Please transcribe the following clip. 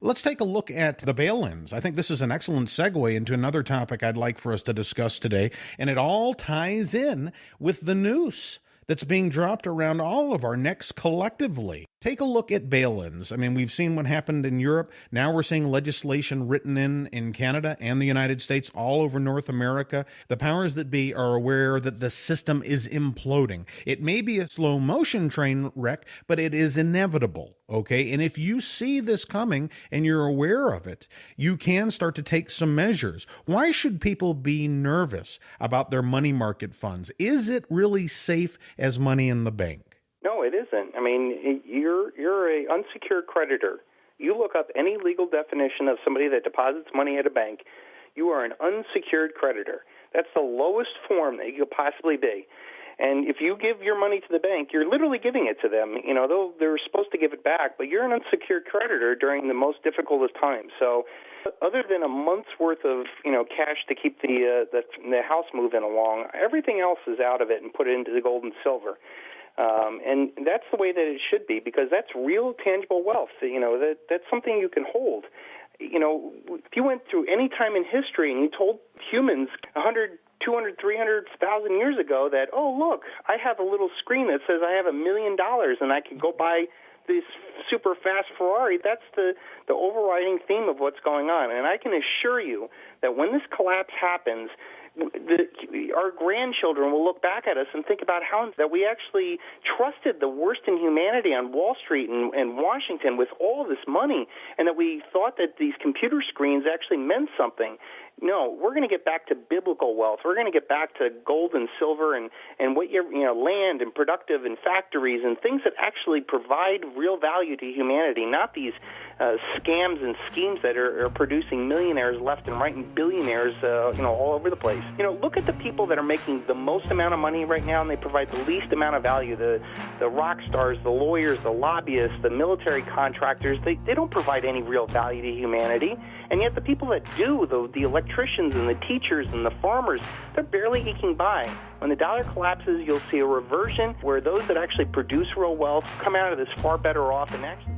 Let's take a look at the bail-ins. I think this is an excellent segue into another topic I'd like for us to discuss today, and it all ties in with the noose that's being dropped around all of our necks collectively. Take a look at bail-ins. I mean, we've seen what happened in Europe. Now we're seeing legislation written in Canada and the United States, all over North America. The powers that be are aware that the system is imploding. It may be a slow motion train wreck, but it is inevitable, okay? And if you see this coming and you're aware of it, you can start to take some measures. Why should people be nervous about their money market funds? Is it really safe as money in the bank? No, it isn't. I mean, you're a unsecured creditor. You look up any legal definition of somebody that deposits money at a bank, you are an unsecured creditor. That's the lowest form that you could possibly be. And if you give your money to the bank, you're literally giving it to them. You know, they're supposed to give it back, but you're an unsecured creditor during the most difficult of times. So other than a month's worth of, cash to keep the house moving along, everything else is out of it and put it into the gold and silver. And that's the way that it should be, because that's real tangible wealth. That's something you can hold. If you went through any time in history and you told humans 100, 200, 300,000 years ago that, oh, look, I have a little screen that says I have $1 million and I can go buy this super fast Ferrari, that's the overriding theme of what's going on. And I can assure you that when this collapse happens, our grandchildren will look back at us and think about how that we actually trusted the worst in humanity on Wall Street and Washington with all of this money, and that we thought that these computer screens actually meant something. No, we're going to get back to biblical wealth. We're going to get back to gold and silver and what land and productive and factories and things that actually provide real value to humanity, not these scams and schemes that are producing millionaires left and right and billionaires all over the place. Look at the people that are making the most amount of money right now and they provide the least amount of value. The rock stars, the lawyers, the lobbyists, the military contractors, they don't provide any real value to humanity. And yet the people that do, the electricians and the teachers and the farmers, they're barely eking by. When the dollar collapses, you'll see a reversion where those that actually produce real wealth come out of this far better off and actually